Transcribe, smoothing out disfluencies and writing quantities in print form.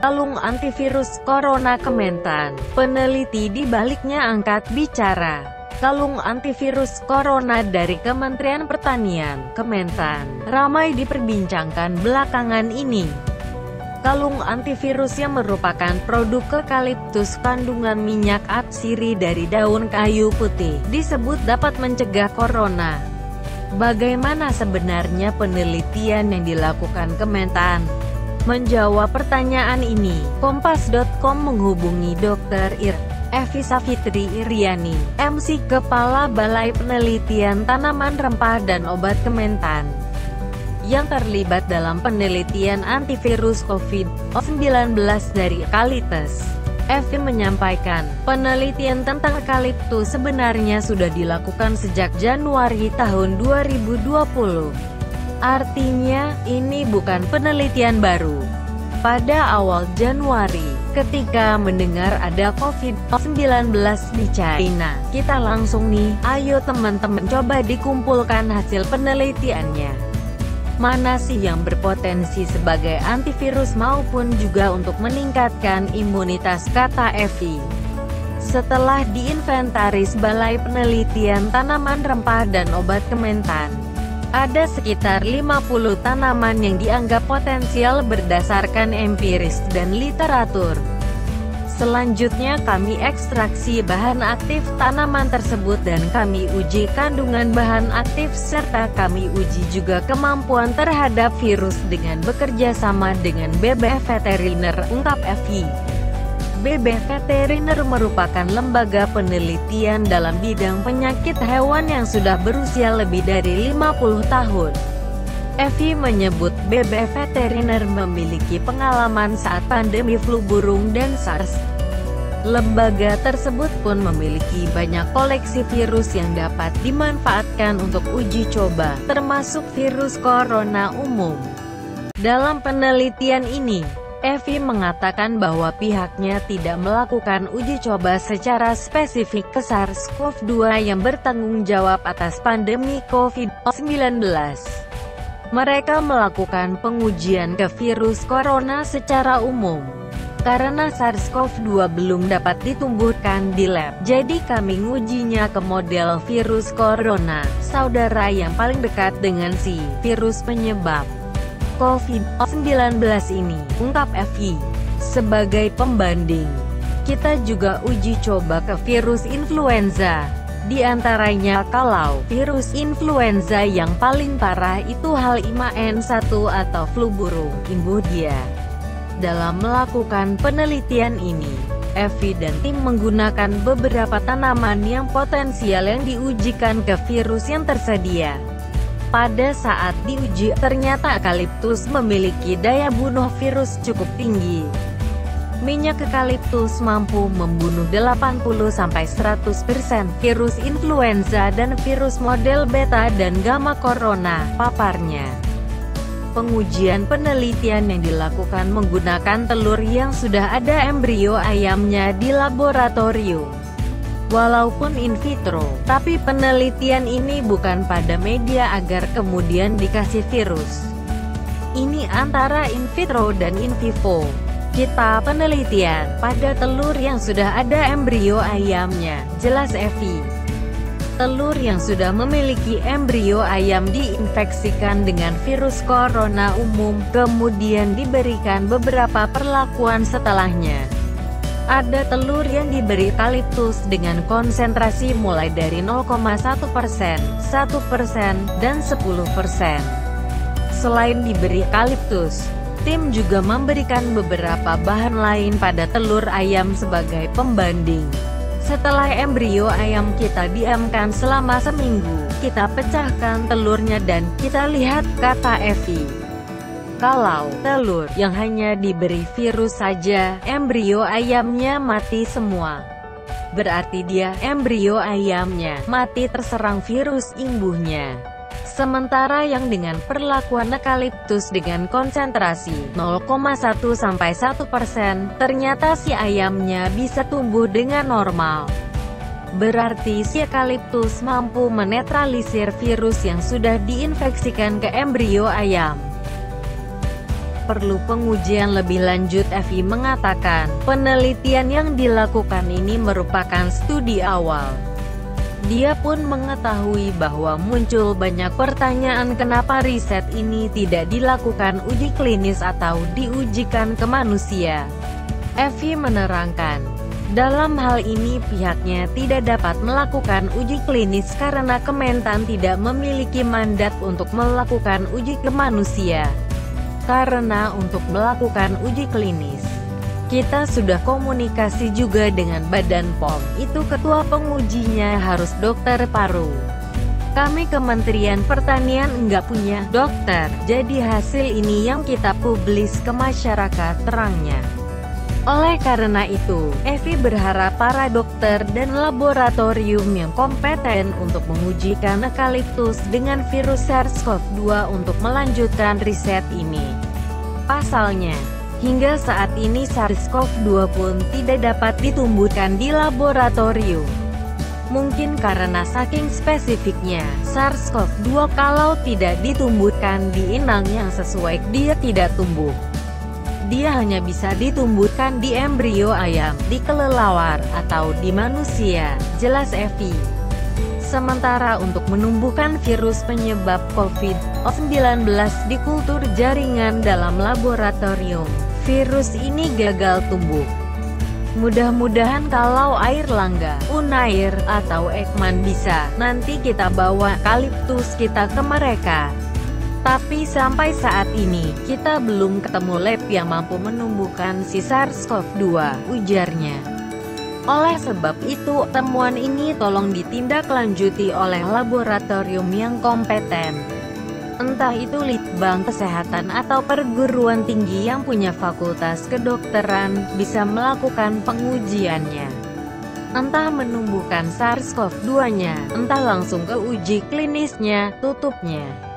Kalung antivirus corona Kementan, peneliti di baliknya angkat bicara. Kalung antivirus corona dari Kementerian Pertanian, Kementan, ramai diperbincangkan belakangan ini. Kalung antivirus yang merupakan produk eukaliptus kandungan minyak atsiri dari daun kayu putih, disebut dapat mencegah corona. Bagaimana sebenarnya penelitian yang dilakukan Kementan? Menjawab pertanyaan ini, Kompas.com menghubungi Dr. Evi Savitri Iriani, MC Kepala Balai Penelitian Tanaman Rempah dan Obat Kementan, yang terlibat dalam penelitian antivirus COVID-19 dari eukaliptus. Evi menyampaikan, penelitian tentang eukaliptus sebenarnya sudah dilakukan sejak Januari tahun 2020. Artinya, ini bukan penelitian baru. Pada awal Januari, ketika mendengar ada COVID-19 di China, kita langsung nih, ayo teman-teman coba dikumpulkan hasil penelitiannya. Mana sih yang berpotensi sebagai antivirus maupun juga untuk meningkatkan imunitas, kata Evi. Setelah diinventaris Balai Penelitian Tanaman Rempah dan Obat Kementan, ada sekitar 50 tanaman yang dianggap potensial berdasarkan empiris dan literatur. Selanjutnya kami ekstraksi bahan aktif tanaman tersebut dan kami uji kandungan bahan aktif serta kami uji juga kemampuan terhadap virus dengan bekerja sama dengan BB Veteriner, ungkap Evi. BB Veteriner merupakan lembaga penelitian dalam bidang penyakit hewan yang sudah berusia lebih dari 50 tahun. Evi menyebut BB Veteriner memiliki pengalaman saat pandemi flu burung dan SARS. Lembaga tersebut pun memiliki banyak koleksi virus yang dapat dimanfaatkan untuk uji coba, termasuk virus corona umum. Dalam penelitian ini, Evi mengatakan bahwa pihaknya tidak melakukan uji coba secara spesifik ke SARS-CoV-2 yang bertanggung jawab atas pandemi COVID-19. Mereka melakukan pengujian ke virus corona secara umum. Karena SARS-CoV-2 belum dapat ditumbuhkan di lab, jadi kami ngujinya ke model virus corona, saudara yang paling dekat dengan si virus penyebab COVID-19 ini, ungkap Evi. Sebagai pembanding, kita juga uji coba ke virus influenza. Di antaranya kalau virus influenza yang paling parah itu H5N1 atau flu burung imbuh dia. Dalam melakukan penelitian ini, Evi dan tim menggunakan beberapa tanaman yang potensial yang diujikan ke virus yang tersedia. Pada saat diuji, ternyata eukaliptus memiliki daya bunuh virus cukup tinggi. Minyak eukaliptus mampu membunuh 80-100% virus influenza dan virus model beta dan gamma corona, paparnya. Pengujian penelitian yang dilakukan menggunakan telur yang sudah ada embrio ayamnya di laboratorium. Walaupun in vitro, tapi penelitian ini bukan pada media agar kemudian dikasih virus. Ini antara in vitro dan in vivo. Kita penelitian pada telur yang sudah ada embrio ayamnya, jelas Evi. Telur yang sudah memiliki embrio ayam diinfeksikan dengan virus corona umum, kemudian diberikan beberapa perlakuan setelahnya. Ada telur yang diberi eukaliptus dengan konsentrasi mulai dari 0,1%, 1%, dan 10%. Selain diberi eukaliptus, tim juga memberikan beberapa bahan lain pada telur ayam sebagai pembanding. Setelah embrio ayam kita diamkan selama seminggu, kita pecahkan telurnya dan kita lihat, kata Evi. Kalau telur yang hanya diberi virus saja, embrio ayamnya mati semua. Berarti dia, embrio ayamnya, mati terserang virus imbuhnya. Sementara yang dengan perlakuan eukaliptus dengan konsentrasi 0,1–1%, ternyata si ayamnya bisa tumbuh dengan normal. Berarti si eukaliptus mampu menetralisir virus yang sudah diinfeksikan ke embrio ayam. Perlu pengujian lebih lanjut. Evi mengatakan, penelitian yang dilakukan ini merupakan studi awal. Dia pun mengetahui bahwa muncul banyak pertanyaan kenapa riset ini tidak dilakukan uji klinis atau diujikan ke manusia. Evi menerangkan, dalam hal ini pihaknya tidak dapat melakukan uji klinis karena Kementan tidak memiliki mandat untuk melakukan uji ke manusia. Karena untuk melakukan uji klinis, kita sudah komunikasi juga dengan Badan POM, itu ketua pengujinya harus dokter paru. Kami Kementerian Pertanian enggak punya dokter, jadi hasil ini yang kita publis ke masyarakat, terangnya. Oleh karena itu, Evi berharap para dokter dan laboratorium yang kompeten untuk mengujikan eukaliptus dengan virus SARS-CoV-2 untuk melanjutkan riset ini. Pasalnya, hingga saat ini SARS-CoV-2 pun tidak dapat ditumbuhkan di laboratorium. Mungkin karena saking spesifiknya, SARS-CoV-2 kalau tidak ditumbuhkan di inang yang sesuai, dia tidak tumbuh. Dia hanya bisa ditumbuhkan di embrio ayam, di kelelawar, atau di manusia, jelas Evi. Sementara untuk menumbuhkan virus penyebab COVID-19 di kultur jaringan dalam laboratorium, virus ini gagal tumbuh. Mudah-mudahan kalau Airlangga, Unair, atau Ekman bisa, nanti kita bawa eukaliptus kita ke mereka. Tapi sampai saat ini, kita belum ketemu lab yang mampu menumbuhkan si SARS-CoV-2, ujarnya. Oleh sebab itu, temuan ini tolong ditindaklanjuti oleh laboratorium yang kompeten. Entah itu Litbang Kesehatan atau perguruan tinggi yang punya fakultas kedokteran, bisa melakukan pengujiannya. Entah menumbuhkan SARS-CoV-2-nya, entah langsung ke uji klinisnya, tutupnya.